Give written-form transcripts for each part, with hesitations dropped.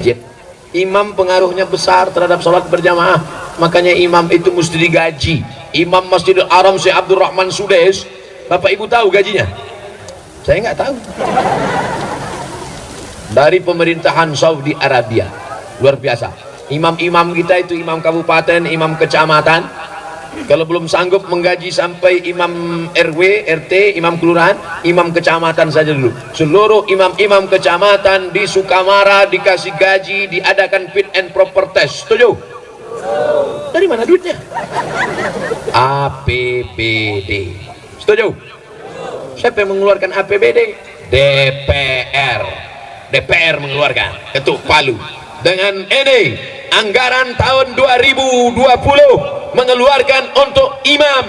masjid. Imam pengaruhnya besar terhadap sholat berjamaah, makanya imam itu mesti digaji. Imam Masjidil Haram Syekh Abdurrahman Sudais, Bapak Ibu tahu gajinya? Saya nggak tahu. Dari pemerintahan Saudi Arabia, luar biasa. Imam-imam kita itu imam kabupaten, imam kecamatan, kalau belum sanggup menggaji sampai imam RW, RT, imam kelurahan, imam kecamatan saja dulu. Seluruh imam-imam kecamatan di Sukamara dikasih gaji, diadakan fit and proper test. Setuju? Dari mana duitnya? APBD. Setuju? Siapa yang mengeluarkan APBD? DPR. DPR mengeluarkan, ketuk palu. Dengan ini anggaran tahun 2020 mengeluarkan untuk imam,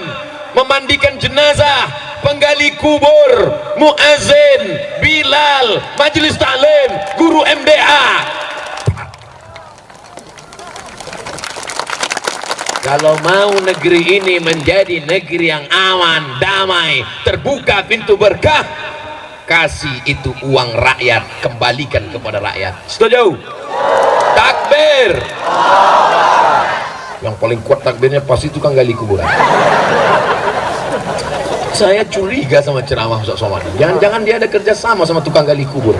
memandikan jenazah, penggali kubur, muazin, bilal, majelis taklim, guru MDA. Kalau mau negeri ini menjadi negeri yang aman, damai, terbuka pintu berkah, kasih itu uang rakyat, kembalikan kepada rakyat. Setuju? Takbir. Yang paling kuat takbirnya pasti tukang gali kuburan. Saya curiga sama ceramah Ustaz Somad. Jangan-jangan dia ada kerja sama tukang gali kubur.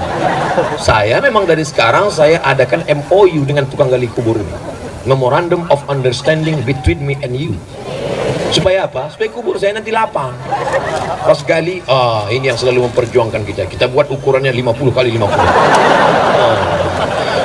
Saya memang dari sekarang saya adakan MOU dengan tukang gali kubur ini, Memorandum of Understanding between me and you. Supaya apa? Supaya kubur saya nanti lapang. Pas gali, ini yang selalu memperjuangkan kita. Kita buat ukurannya 50 kali 50.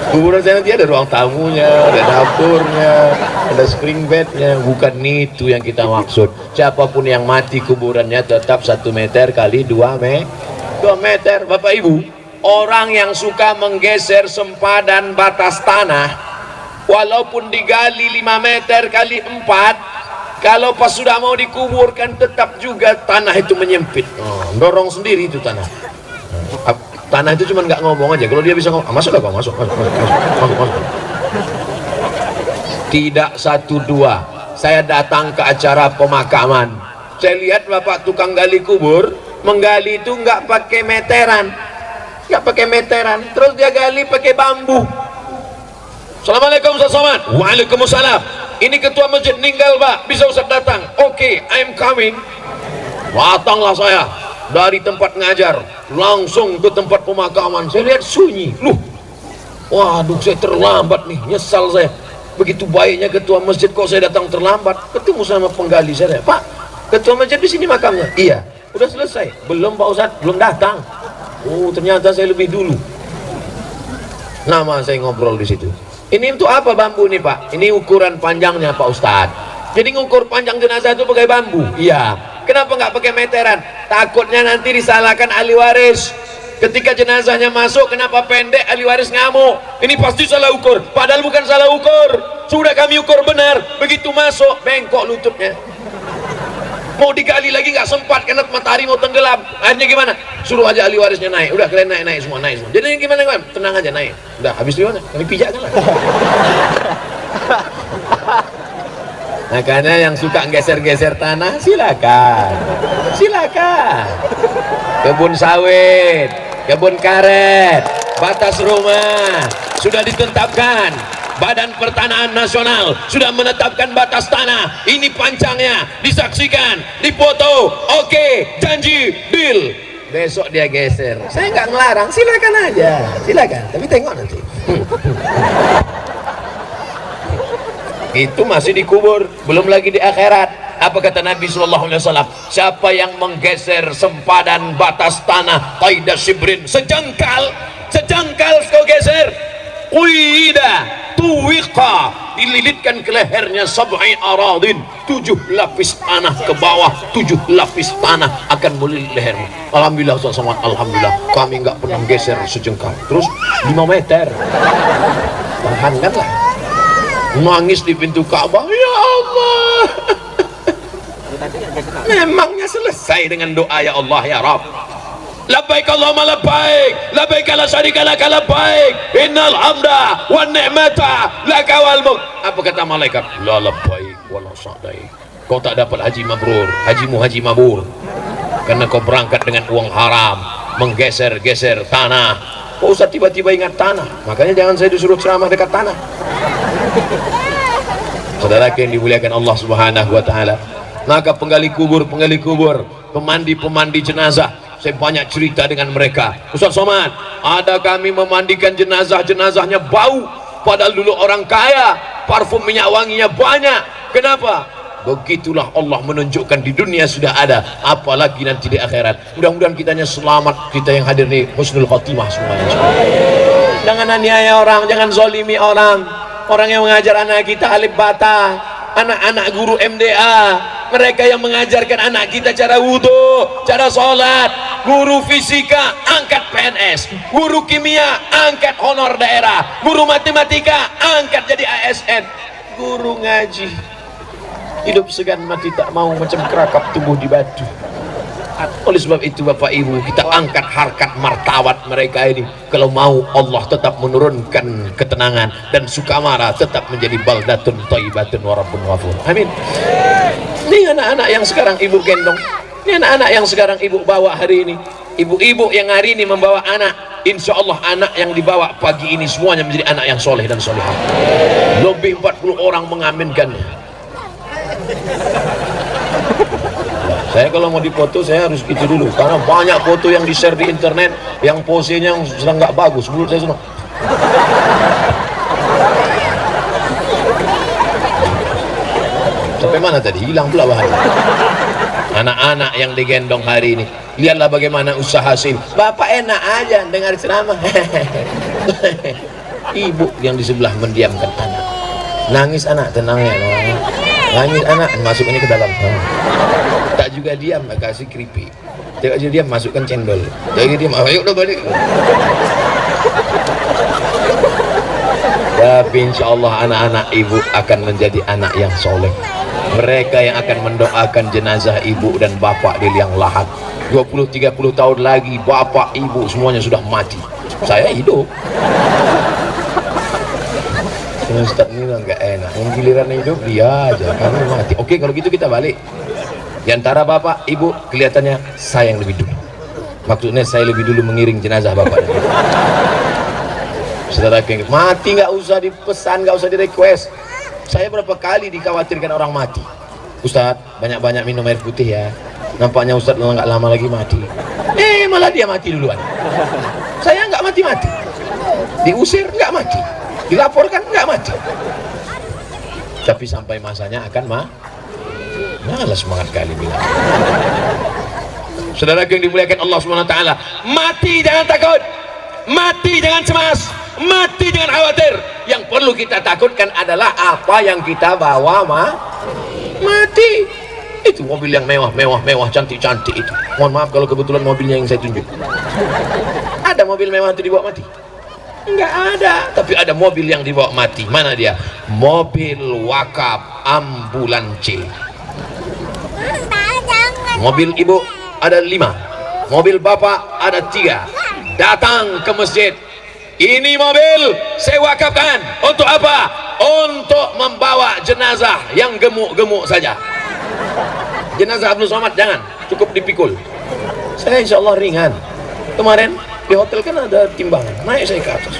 Kuburan saya nanti ada ruang tamunya, ada dapurnya, ada spring bednya. Bukan itu yang kita maksud. Siapapun yang mati kuburannya tetap 1 meter kali 2 meter. Bapak Ibu, orang yang suka menggeser sempadan batas tanah, walaupun digali 5 meter kali 4, kalau pas sudah mau dikuburkan tetap juga tanah itu menyempit. Dorong sendiri itu tanah. Tanah itu cuma nggak ngomong aja. Kalau dia bisa ngomong, masuk. Tidak 1-2. Saya datang ke acara pemakaman. Saya lihat bapak tukang gali kubur menggali itu nggak pakai meteran, Terus dia gali pakai bambu. Assalamualaikum Ustaz Somad. Waalaikumsalam. Ini ketua masjid meninggal Pak, bisa Ustaz datang? Oke, I'm coming. Datanglah saya dari tempat ngajar langsung ke tempat pemakaman. Saya lihat sunyi. Waduh, saya terlambat nih, nyesal saya. Begitu baiknya ketua masjid, kok saya datang terlambat. Ketemu sama penggali saya, Pak, ketua masjid di sini makamnya. Iya, udah selesai. Belum Pak Ustadz, belum datang. Oh, ternyata saya lebih dulu. Nama saya ngobrol di situ. Ini untuk apa bambu ini Pak? Ini ukuran panjangnya Pak Ustadz. Jadi ngukur panjang jenazah itu pakai bambu. Iya. Kenapa nggak pakai meteran? Takutnya nanti disalahkan ahli waris. Ketika jenazahnya masuk, kenapa pendek, ahli waris ngamuk. Ini pasti salah ukur. Padahal bukan salah ukur. Sudah kami ukur benar. Begitu masuk, bengkok lututnya. Mau digali lagi nggak sempat karena matahari mau tenggelam. Akhirnya gimana? Suruh aja ahli warisnya naik. Udah kalian naik semua. Jadi gimana kawan? Tenang aja naik. Udah habis di mana? Kami pijakkan lah. Makanya yang suka geser-geser tanah silakan. Kebun sawit, kebun karet, batas rumah sudah ditetapkan. Badan Pertanahan Nasional sudah menetapkan batas tanah. Ini panjangnya, disaksikan, dipoto. Oke, janji, deal. Besok dia geser. Saya nggak ngelarang, silakan aja, silakan. Tapi tengok nanti. Itu masih dikubur, belum lagi di akhirat. Apa kata Nabi SAW? Siapa yang menggeser sempadan batas tanah qaidah sibrin, sejengkal kau geser, tuwiqa, dililitkan ke lehernya sab'i aradin, 7 lapis tanah ke bawah, 7 lapis tanah akan melilit lehermu. Alhamdulillah Ustaz, alhamdulillah kami nggak pernah geser sejengkal. Terus 5 meter, tahankanlah. Nangis di pintu Ka'bah, ya Allah. Memangnya selesai dengan doa ya Allah ya Rabb. Labbaik Allahumma labbaik, labbaik la syarika lak labbaik, innal hamda wan ni'mata laka wal mulk. Apa kata malaikat? La labbaik wa la sa'daik. Kau tak dapat haji mabrur, hajimu haji mabur. Karena kau berangkat dengan uang haram, menggeser-geser tanah. Kok Ustaz tiba-tiba ingat tanah? Makanya jangan saya disuruh ceramah dekat tanah. Saudara yang dimuliakan Allah Subhanahu wa taala, maka penggali kubur, pemandi jenazah, saya banyak cerita dengan mereka. Ustaz Somad, ada kami memandikan jenazahnya bau, padahal dulu orang kaya, parfum minyak wanginya banyak. Kenapa? Begitulah Allah menunjukkan di dunia sudah ada, apalagi nanti di akhirat. Mudah-mudahan kitanya selamat, kita yang hadir nih husnul khotimah semuanya. Jangan aniaya orang, jangan zolimi orang. Orang yang mengajar anak kita alif bata, anak-anak guru MDA, mereka yang mengajarkan anak kita cara wudhu, cara sholat. Guru fisika angkat PNS, guru kimia angkat honor daerah, guru matematika angkat jadi ASN, guru ngaji hidup segan mati tak mau macam kerakap tumbuh di batu. Oleh sebab itu Bapak Ibu, kita angkat harkat martabat mereka ini. Kalau mau Allah tetap menurunkan ketenangan, dan Sukamara tetap menjadi baldatun thayyibatun wa rabbun ghafur. Amin. Ini anak-anak yang sekarang ibu gendong, ini anak-anak yang sekarang ibu bawa hari ini, ibu-ibu yang hari ini membawa anak, insya Allah anak yang dibawa pagi ini semuanya menjadi anak yang soleh dan solehah. Lebih 40 orang mengaminkannya. Saya kalau mau dipoto saya harus gitu dulu, karena banyak foto yang di-share di internet yang posenya sedang nggak bagus. Menurut saya semua sampai mana tadi? Hilang pula bahan. Anak-anak yang digendong hari ini, lihatlah bagaimana usaha sih. Bapak enak aja dengar ceramah. Ibu yang di sebelah mendiamkan anak. Nangis anak, tenang ya. Nangis anak, masuknya ke dalam. Tak juga diam, kasih keripik. Tak juga diam, masukkan cendol. Tak juga diam, ayo udah balik. Tapi insya Allah anak-anak ibu akan menjadi anak yang soleh. Mereka yang akan mendoakan jenazah ibu dan bapak di liang lahat. 20-30 tahun lagi bapak ibu semuanya sudah mati, saya hidup. Ustaz ini nggak enak, yang giliran hidup dia aja, kami mati. Oke, kalau gitu kita balik. Di antara bapak ibu kelihatannya saya yang lebih dulu, maksudnya saya lebih dulu mengiring jenazah bapak. Saudara yang mati nggak usah dipesan, nggak usah di request. Saya berapa kali dikhawatirkan orang mati, Ustaz banyak-banyak minum air putih ya, nampaknya Ustaz nggak lama lagi mati. Malah dia mati duluan. Saya nggak mati-mati, diusir nggak mati, dilaporkan nggak mati, tapi sampai masanya akan malah semangat kali bilang. Saudara yang dimuliakan Allah Subhanahu wa taala, mati jangan takut, mati jangan cemas, mati jangan khawatir. Yang perlu kita takutkan adalah apa yang kita bawa mati. Itu mobil yang mewah, cantik-cantik itu. Mohon maaf kalau kebetulan mobilnya yang saya tunjuk. Ada mobil mewah itu dibawa mati? Enggak ada. Tapi ada mobil yang dibawa mati. Mana dia? Mobil wakaf ambulans. Mobil ibu ada 5, mobil bapak ada 3. Datang ke masjid, ini mobil saya wakafkan untuk apa? Untuk membawa jenazah yang gemuk-gemuk saja. Jenazah Abdul Somad jangan, cukup dipikul. Saya insya Allah ringan. Kemarin di hotel kan ada timbangan, naik saya ke atas.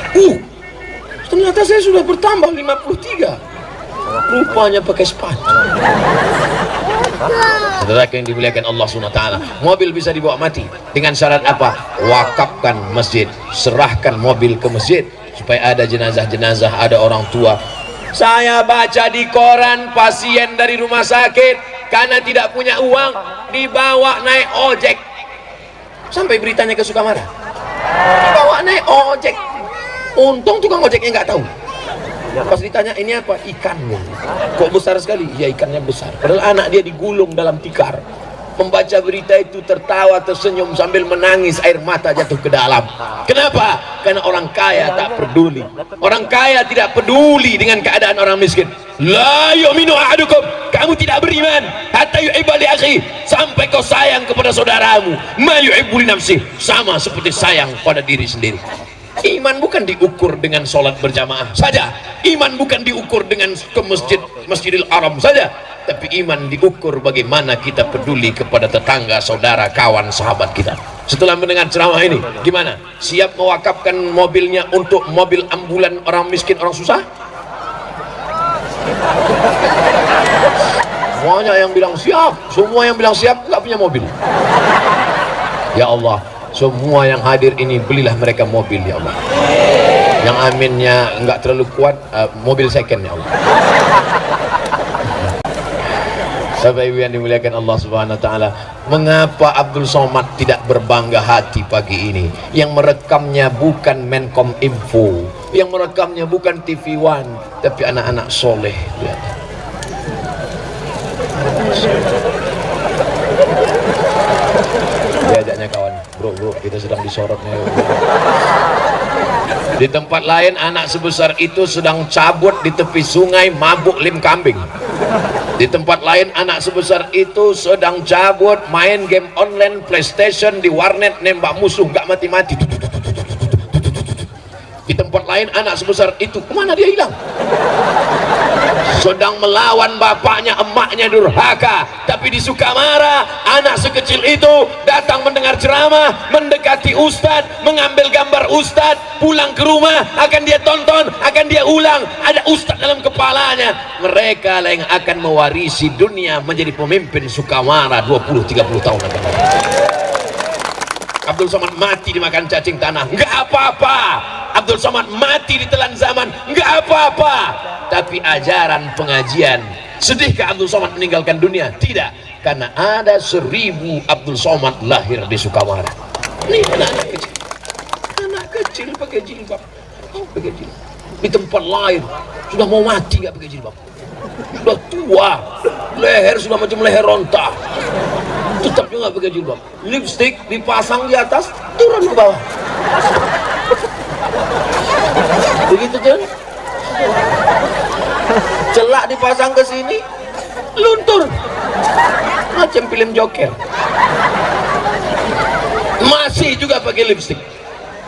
Ternyata saya sudah bertambah 53. Rupanya pakai sepatu. Saudara yang dimuliakan Allah Subhanahu wa taala, mobil bisa dibawa mati dengan syarat apa? Wakafkan masjid, serahkan mobil ke masjid supaya ada jenazah-jenazah, ada orang tua. Saya baca di koran pasien dari rumah sakit karena tidak punya uang dibawa naik ojek. Sampai beritanya ke Sukamara. Dibawa naik ojek. Untung tukang ojeknya nggak tahu. Pas ditanya ini apa? Ikan. Kok besar sekali? Ya ikannya besar. Padahal anak dia digulung dalam tikar. Membaca berita itu tertawa tersenyum sambil menangis, air mata jatuh ke dalam. Kenapa? Karena orang kaya tak peduli. Orang kaya tidak peduli dengan keadaan orang miskin. La yu'minu ahadukum, kamu tidak beriman hatta yuhibba li akhi, sampai kau sayang kepada saudaramu ma yuhibbu li nafsi, sama seperti sayang pada diri sendiri. Iman bukan diukur dengan sholat berjamaah saja. Iman bukan diukur dengan ke Masjidil Haram saja. tapi iman diukur bagaimana kita peduli kepada tetangga, saudara, kawan, sahabat kita. Setelah mendengar ceramah ini, gimana? Siap mewakafkan mobilnya untuk mobil ambulan orang miskin, orang susah? Semuanya yang bilang siap, semua yang bilang siap nggak punya mobil. Ya Allah, semua yang hadir ini belilah mereka mobil ya Allah. Yang aminnya nggak terlalu kuat, mobil second ya Allah. Bapak Ibu yang dimuliakan Allah Subhanahu wa taala, mengapa Abdul Somad tidak berbangga hati pagi ini? Yang merekamnya bukan Menkom Info, yang merekamnya bukan TV One, tapi anak-anak soleh. Lihat. Diajaknya kawan, bro, kita sedang disorotnya. Di tempat lain anak sebesar itu sedang cabut di tepi sungai mabuk lim kambing. Di tempat lain anak sebesar itu sedang cabut main game online PlayStation di warnet nembak musuh gak mati-mati. Di tempat lain anak sebesar itu kemana dia hilang? Sedang melawan bapaknya, emaknya durhaka. Tapi di Sukamara anak sekecil itu datang mendengar ceramah, mendekati ustadz, mengambil gambar ustadz, pulang ke rumah akan dia tonton, akan dia ulang. Ada ustadz dalam kepalanya. Mereka lah yang akan mewarisi dunia menjadi pemimpin Sukamara 20-30 tahun akan datang. Abdul Somad mati dimakan cacing tanah, nggak apa-apa. Abdul Somad mati ditelan zaman, nggak apa-apa. Tapi ajaran pengajian, sedihkah Abdul Somad meninggalkan dunia? Tidak, karena ada 1000 Abdul Somad lahir di Sukamara. Ini anak kecil pakai jilbab, pakai jilbab. Di tempat lain sudah mau mati nggak pakai jilbab, sudah tua, leher sudah macam leher ronta, tetap juga pakai jilbab. Lipstick dipasang di atas, turun ke bawah. Begitu kan? Celak dipasang ke sini, luntur. Macam film Joker. Masih juga pakai lipstick.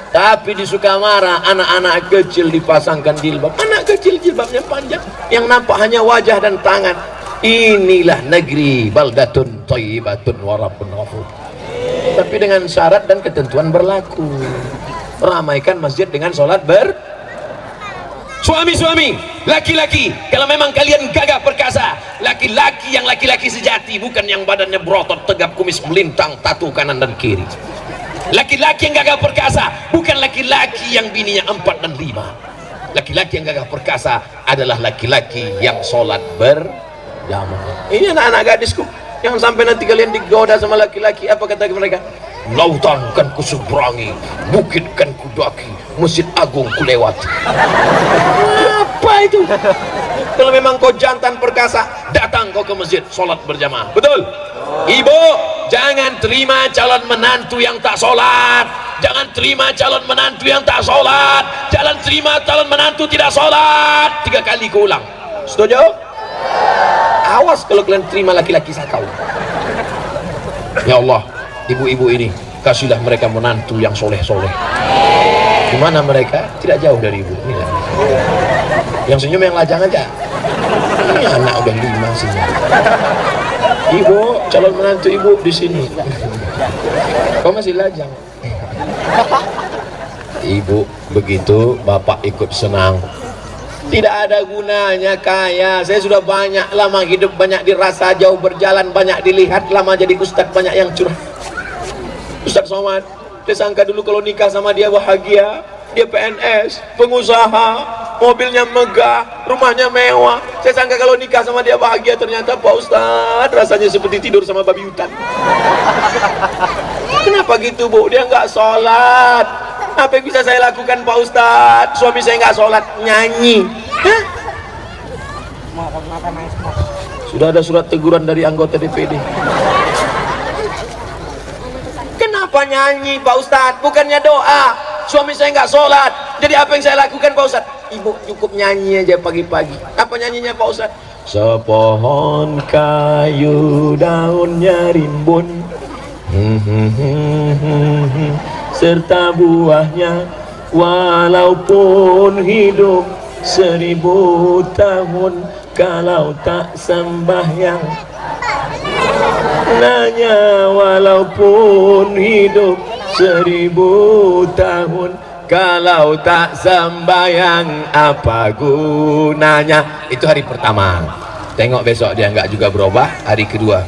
Tapi di Sukamara anak-anak kecil dipasangkan jilbab. Anak kecil jilbabnya panjang, yang nampak hanya wajah dan tangan. Inilah negeri baldatun thayyibatun wa rabbun ghafur. Tapi dengan syarat dan ketentuan berlaku. Ramaikan masjid dengan sholat suami-suami, laki-laki, kalau memang kalian gagah perkasa, laki-laki yang laki-laki sejati, bukan yang badannya berotot, tegap, kumis melintang, tatu kanan dan kiri. Laki-laki yang gagah perkasa bukan laki-laki yang bininya 4 dan 5. Laki-laki yang gagah perkasa adalah laki-laki yang sholat berjamaah. Ini anak-anak gadisku, jangan sampai nanti kalian digoda sama laki-laki. Apa kata mereka? Lautan kan kuseberangi, bukit kan kudaki, Masjid Agung kulewati. Apa itu? Kalau memang kau jantan perkasa, datang kau ke masjid, sholat berjamaah. Betul? Ibu, jangan terima calon menantu yang tak sholat. Jangan terima calon menantu yang tak sholat. Jangan terima calon menantu tidak sholat. 3 kali kau ulang. Setuju? Awas kalau kalian terima laki-laki sakau. Ya Allah, ibu-ibu ini, kasihlah mereka menantu yang soleh-soleh. Di mana mereka? Tidak jauh dari ibu. Inilah. Yang senyum yang lajang aja. Ini anak udah 5 senyum. Ibu, calon menantu ibu di sini. Kau masih lajang. Ibu begitu, bapak ikut senang. Tidak ada gunanya kaya. Saya sudah banyak lama hidup, banyak dirasa, jauh berjalan, banyak dilihat, lama jadi ustadz, banyak yang curah. Ustadz Somad, saya sangka dulu kalau nikah sama dia bahagia. Dia PNS, pengusaha, mobilnya megah, rumahnya mewah. Saya sangka kalau nikah sama dia bahagia, ternyata Pak Ustadz rasanya seperti tidur sama babi hutan. Kenapa gitu Bu? Dia nggak sholat. Apa yang bisa saya lakukan Pak Ustadz? Suami saya nggak sholat, nyanyi. Hah? Sudah ada surat teguran dari anggota DPD. Kenapa nyanyi Pak Ustadz? Bukannya doa. Suami saya nggak sholat, jadi apa yang saya lakukan Pak Ustadz? Ibu cukup nyanyi aja pagi-pagi. Apa nyanyinya Pak Ustadz? Sepohon kayu daunnya rimbun, serta buahnya walaupun hidup 1000 tahun kalau tak sembahyang. Nanya walaupun hidup 1000 tahun kalau tak sembahyang apa gunanya. Itu hari pertama. Tengok besok dia enggak juga berubah. Hari kedua,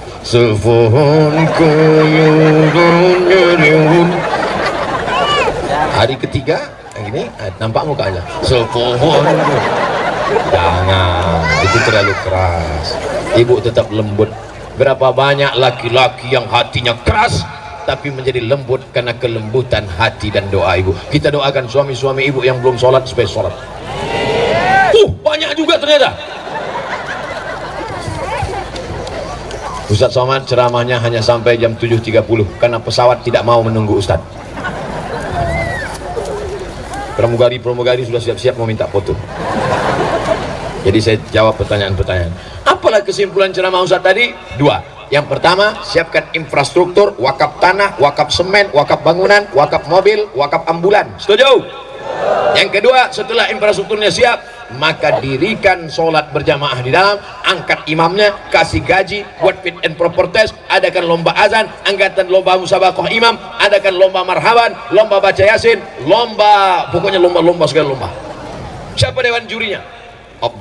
hari ketiga ini nampak mukanya jangan, itu terlalu keras. Ibu tetap lembut. Berapa banyak laki-laki yang hatinya keras tapi menjadi lembut karena kelembutan hati dan doa ibu. Kita doakan suami-suami ibu yang belum sholat supaya sholat. Banyak juga ternyata. Ustadz Somad ceramahnya hanya sampai jam 7.30 karena pesawat tidak mau menunggu Ustadz. Pramugari sudah siap-siap mau minta foto. Jadi saya jawab pertanyaan-pertanyaan. Apalah kesimpulan ceramah Ustadz tadi? 2. Yang pertama, siapkan infrastruktur, wakaf tanah, wakaf semen, wakaf bangunan, wakaf mobil, wakaf ambulan. Setuju? Yang kedua, setelah infrastrukturnya siap, maka dirikan sholat berjamaah di dalam, angkat imamnya, kasih gaji, buat fit and proper test, adakan lomba azan, angkatan lomba musabaqah imam, adakan lomba marhaban, lomba baca yasin, lomba, pokoknya lomba-lomba segala lomba. Siapa dewan jurinya?